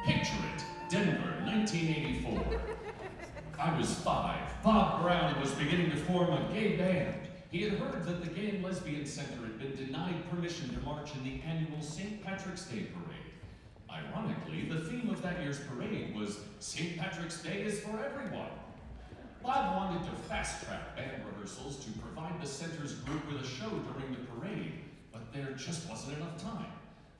Picture it, Denver, 1984. I was 5. Bob Brown was beginning to form a gay band. He had heard that the Gay and Lesbian Center had been denied permission to march in the annual St. Patrick's Day parade. Ironically, the theme of that year's parade was St. Patrick's Day is for everyone. Bob wanted to fast-track band rehearsals to provide the center's group with a show during the parade, but there just wasn't enough time.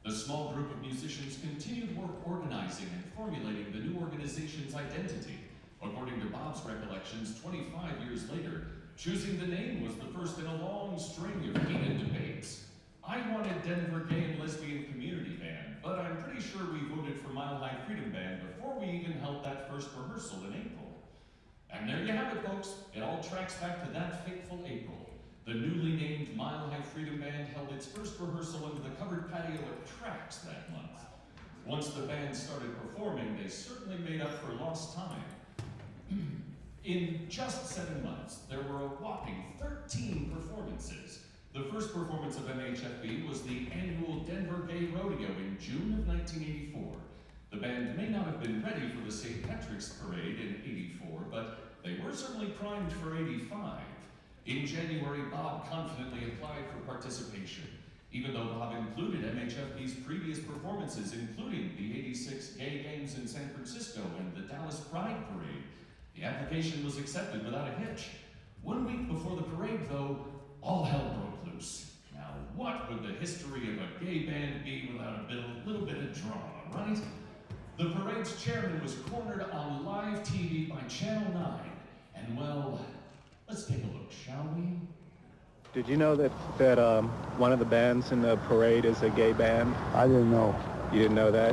The small group of musicians continued work organizing and formulating the new organization's identity. According to Bob's recollections, 25 years later, choosing the name was the first in a long string of heated debates. I wanted Denver Gay and Lesbian Community Band, but I'm pretty sure we voted for Mile High Freedom Band before we even held that first rehearsal in April. And there you have it, folks. It all tracks back to that fateful April. The newly named Mile High Freedom Band held its first rehearsal under the covered patio at Tracks that month. Once the band started performing, they certainly made up for lost time. In just 7 months, there were a whopping 13 performances. The first performance of MHFB was the annual Denver Gay Rodeo in June of 1984. The band may not have been ready for the St. Patrick's Parade in '84, but they were certainly primed for '85. In January, Bob confidently applied for participation, even though Bob included MHFB's previous performances, including the '86 Gay Games in San Francisco and the Dallas Pride Parade. The application was accepted without a hitch. 1 week before the parade, though, all hell broke loose. Now, what would the history of a gay band be without a little bit of drama, right? The parade's chairman was cornered on live TV by Channel 9. And well, let's take a look, shall we? Did you know that one of the bands in the parade is a gay band? I didn't know. You didn't know that?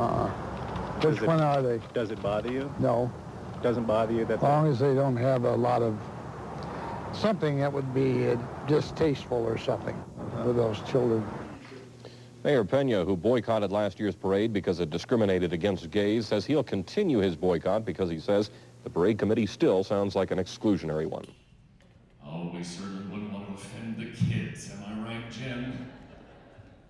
Which one are they? Does it bother you? No. Doesn't bother you that? As long as they don't have a lot of something that would be distasteful or something with those children. Mayor Pena, who boycotted last year's parade because it discriminated against gays, says he'll continue his boycott because he says the parade committee still sounds like an exclusionary one. Oh, we certainly wouldn't want to offend the kids, am I right, Jim?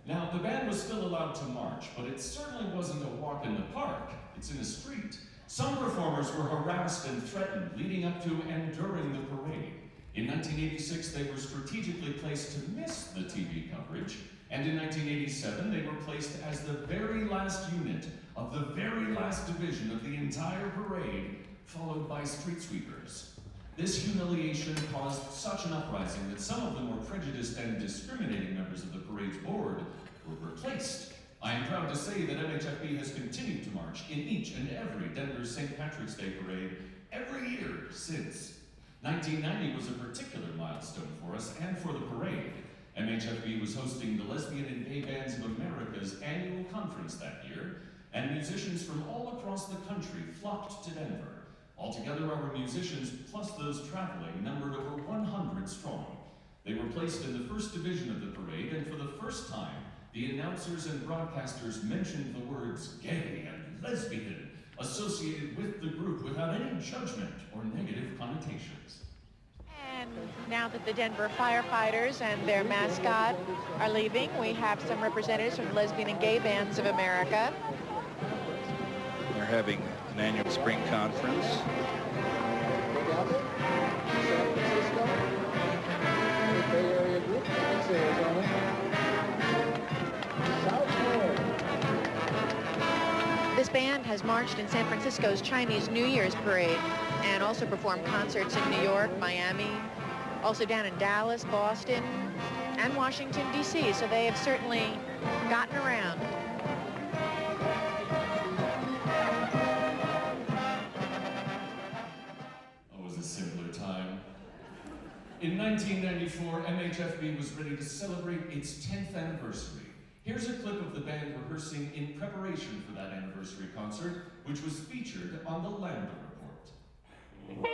Now, the band was still allowed to march, but it certainly wasn't a walk in the park. It's in a street. Some performers were harassed and threatened leading up to and during the parade. In 1986, they were strategically placed to miss the TV coverage, and in 1987, they were placed as the very last unit of the very last division of the entire parade, followed by street sweepers. This humiliation caused such an uprising that some of the more prejudiced and discriminating members of the parade's board were replaced. I am proud to say that MHFB has continued to march in each and every Denver St. Patrick's Day parade every year since. 1990 was a particular milestone for us and for the parade. MHFB was hosting the Lesbian and Gay Bands of America's annual conference that year, and musicians from all across the country flocked to Denver. Altogether, our musicians, plus those traveling, numbered over 100 strong. They were placed in the first division of the parade, and for the first time, the announcers and broadcasters mentioned the words gay and lesbian associated with the group without any judgment or negative connotations. And now that the Denver firefighters and their mascot are leaving, we have some representatives from the Lesbian and Gay Bands of America. They're having an annual spring conference. This band has marched in San Francisco's Chinese New Year's parade and also performed concerts in New York, Miami, also down in Dallas, Boston, and Washington, D.C., so they have certainly gotten around. Oh, it was a simpler time. In 1994, MHFB was ready to celebrate its 10th anniversary. Here's a clip of the band rehearsing in preparation for that anniversary concert, which was featured on the Lambda Report.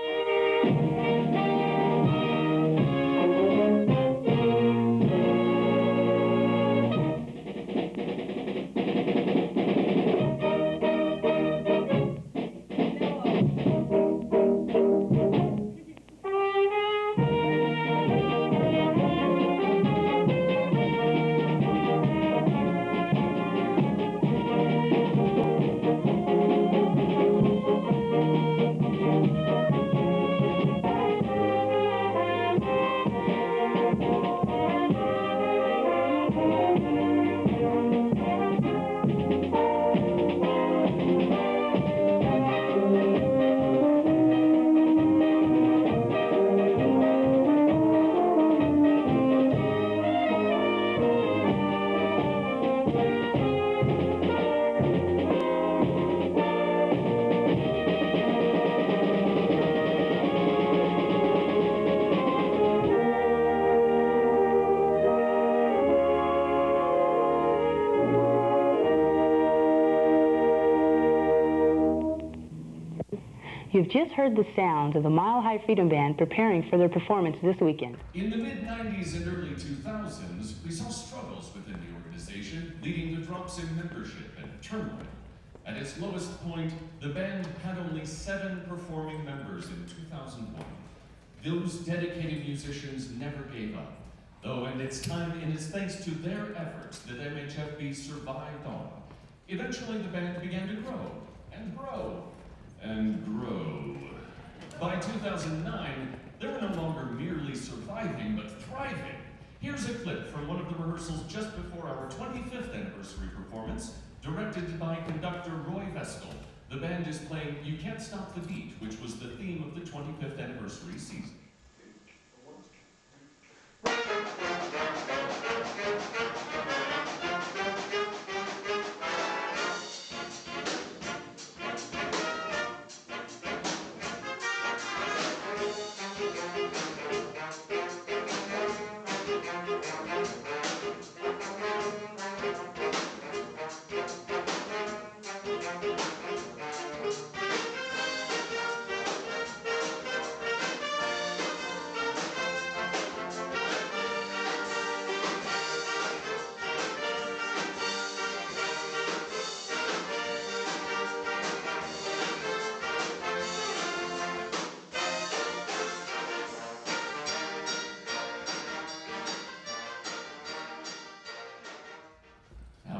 You've just heard the sounds of the Mile High Freedom Band preparing for their performance this weekend. In the mid-90s and early 2000s, we saw struggles within the organization, leading to drops in membership and turmoil. At its lowest point, the band had only 7 performing members in 2001. Those dedicated musicians never gave up, though, and it's thanks to their efforts that MHFB survived on. Eventually, the band began to grow, and grow, and grow. By 2009, they were no longer merely surviving, but thriving. Here's a clip from one of the rehearsals just before our 25th anniversary performance, directed by conductor Roy Vestal. The band is playing You Can't Stop the Beat, which was the theme of the 25th anniversary season.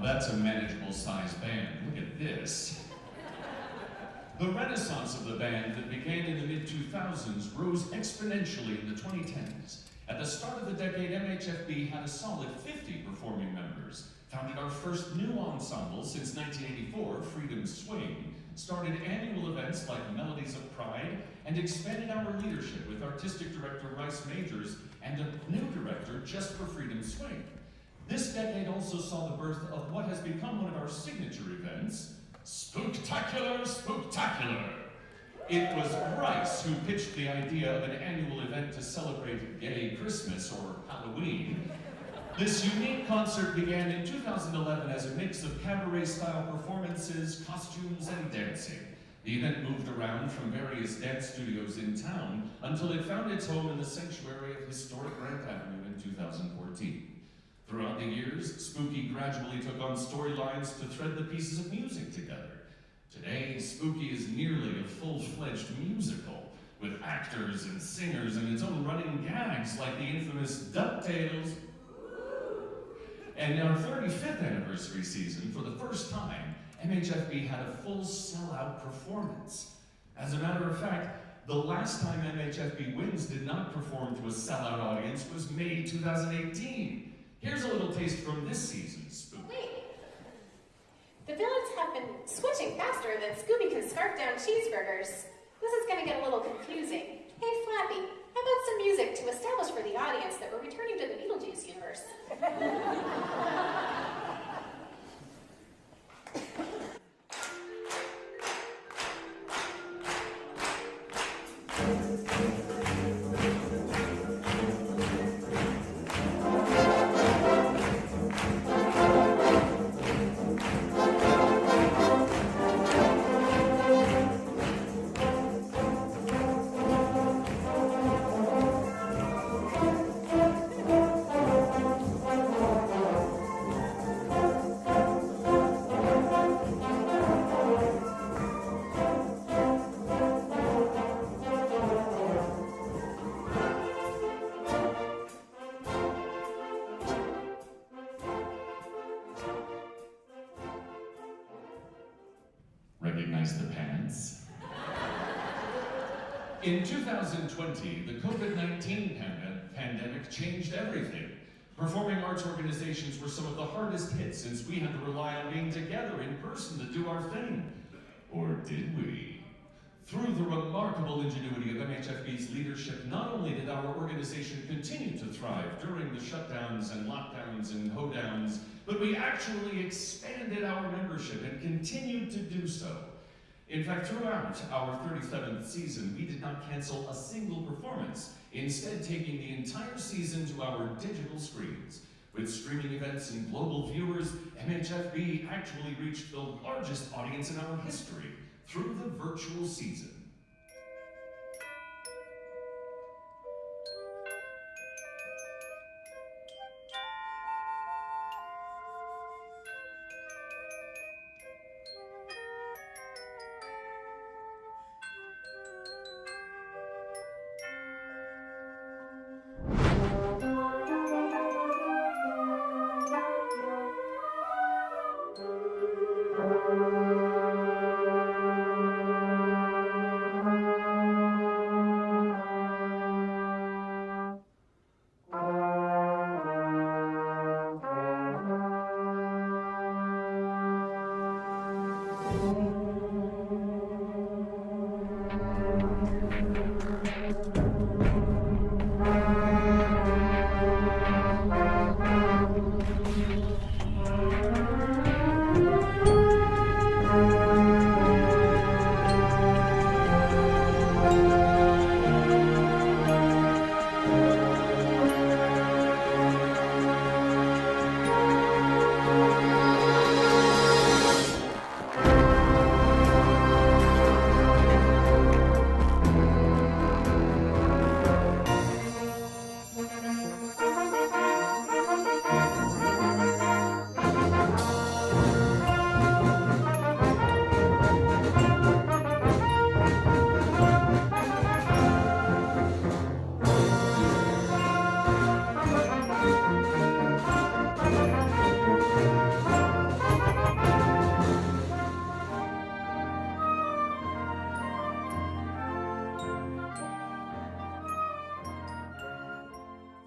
That's a manageable size band. Look at this. The renaissance of the band that began in the mid-2000s rose exponentially in the 2010s. At the start of the decade, MHFB had a solid 50 performing members, founded our first new ensemble since 1984, Freedom Swing, started annual events like Melodies of Pride, and expanded our leadership with artistic director Rice Majors and a new director just for Freedom Swing. This decade also saw the birth of what has become one of our signature events, Spooktacular Spooktacular. It was Rice who pitched the idea of an annual event to celebrate gay Christmas or Halloween. This unique concert began in 2011 as a mix of cabaret-style performances, costumes, and dancing. The event moved around from various dance studios in town until it found its home in the sanctuary of historic Grant Avenue in 2014. Throughout the years, Spooky gradually took on storylines to thread the pieces of music together. Today, Spooky is nearly a full-fledged musical, with actors and singers and its own running gags like the infamous DuckTales. And in our 35th anniversary season, for the first time, MHFB had a full sellout performance. As a matter of fact, the last time MHFB Wins did not perform to a sellout audience was May 2018. Here's a little taste from this season's Spook. Wait. The villains have been switching faster than Scooby can scarf down cheeseburgers. This is going to get a little confusing. Hey, Flappy, how about some music to establish for the audience that we're returning to the Beetlejuice universe? Recognize the pants? In 2020, the COVID-19 pandemic changed everything. Performing arts organizations were some of the hardest hit since we had to rely on being together in person to do our thing. Or did we? Through the remarkable ingenuity of MHFB's leadership, not only did our organization continue to thrive during the shutdowns and lockdowns and hoedowns, but we actually expanded our membership and continued to do so. In fact, throughout our 37th season, we did not cancel a single performance, instead taking the entire season to our digital screens. With streaming events and global viewers, MHFB actually reached the largest audience in our history through the virtual season.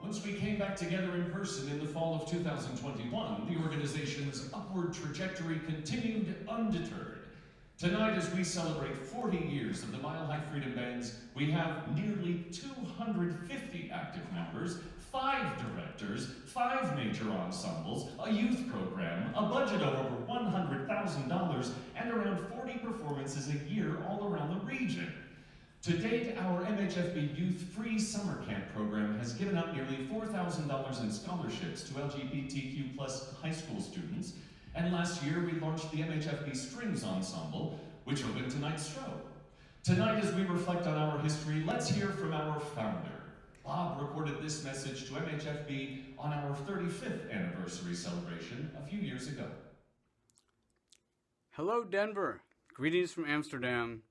Once we came back together in person in the fall of 2021, the organization's upward trajectory continued undeterred. Tonight, as we celebrate 40 years of the Mile High Freedom Bands, we have nearly 250 active members, 5 directors, 5 major ensembles, a youth program, a budget of over $100,000, and around 40 performances a year all around the region. To date, our MHFB Youth Free Summer Camp program has given out nearly $4,000 in scholarships to LGBTQ plus high school students, and last year we launched the MHFB Strings Ensemble, which opened tonight's show. Tonight, as we reflect on our history, let's hear from our founder. Bob recorded this message to MHFB on our 35th anniversary celebration a few years ago. Hello, Denver. Greetings from Amsterdam.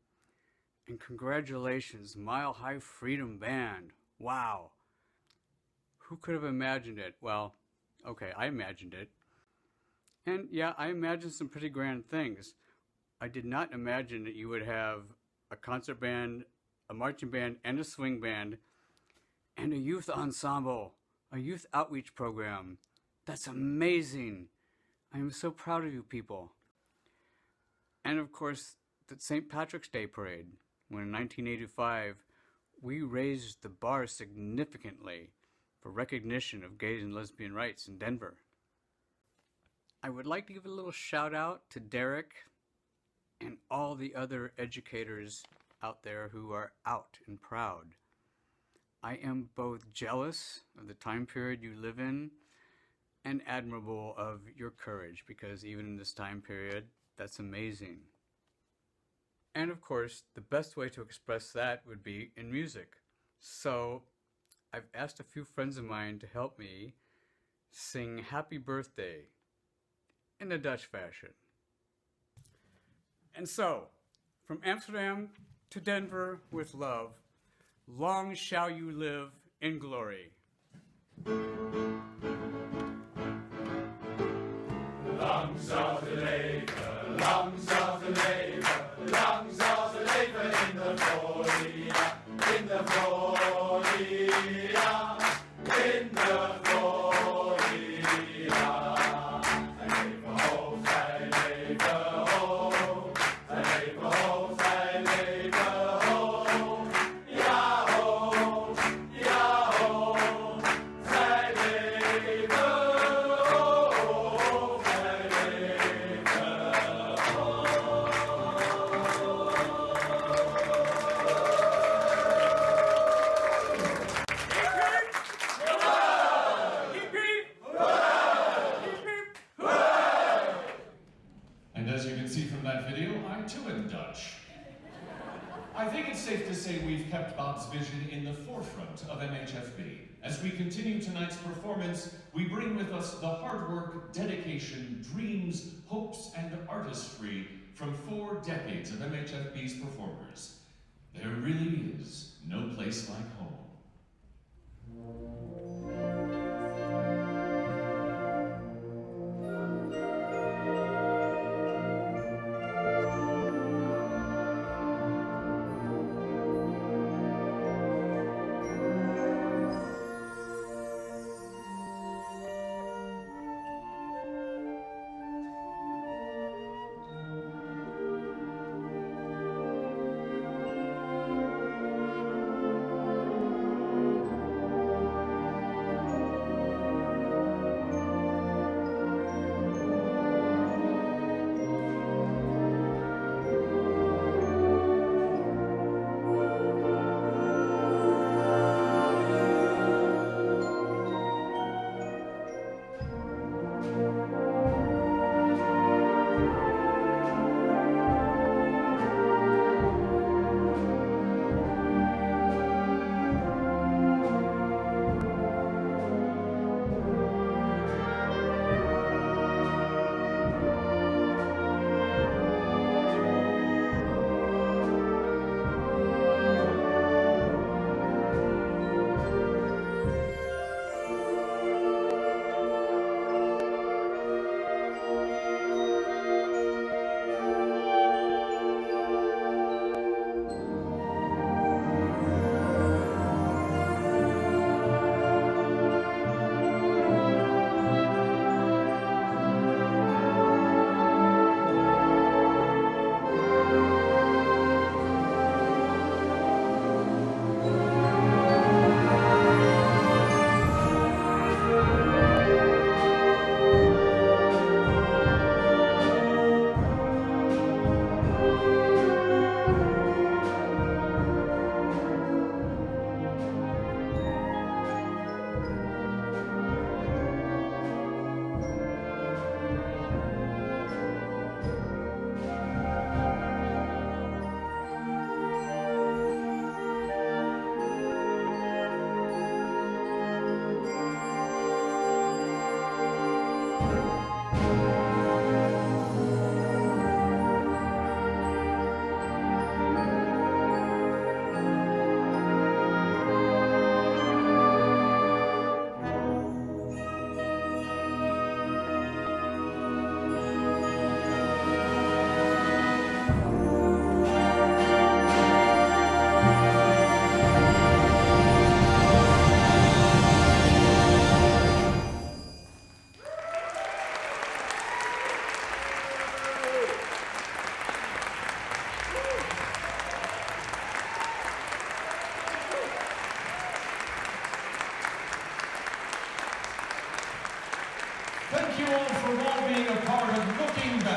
And congratulations, Mile High Freedom Band. Wow. Who could have imagined it? Well, okay, I imagined it. And yeah, I imagined some pretty grand things. I did not imagine that you would have a concert band, a marching band, and a swing band, and a youth ensemble, a youth outreach program. That's amazing. I am so proud of you people. And of course, the St. Patrick's Day Parade, when in 1985, we raised the bar significantly for recognition of gay and lesbian rights in Denver. I would like to give a little shout out to Derek and all the other educators out there who are out and proud. I am both jealous of the time period you live in and admirable of your courage, because even in this time period, that's amazing. And of course, the best way to express that would be in music. So I've asked a few friends of mine to help me sing Happy Birthday in a Dutch fashion. And so, from Amsterdam to Denver with love, long shall you live in glory. Lang zal ze leven, lang zal ze leven, lang zal ze leven in de gloria, in de gloria, in de gloria. Zij leven hoog, zij leven hoog, zij leven hoog, zij leven hoog. Ja hoog, ja hoog, zij leven hoog, zij leven hoog. And as you can see from that video, I too am Dutch. I think it's safe to say we've kept Bob's vision in the forefront of MHFB. As we continue tonight's performance, we bring with us the hard work, dedication, dreams, hopes, and artistry from 4 decades of MHFB's performers. There really is no place like home.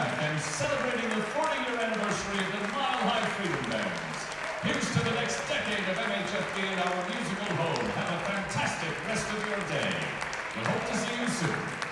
back and celebrating the 40-year anniversary of the Mile High Freedom Bands. Here's to the next decade of MHFB and our musical home. Have a fantastic rest of your day. We hope to see you soon.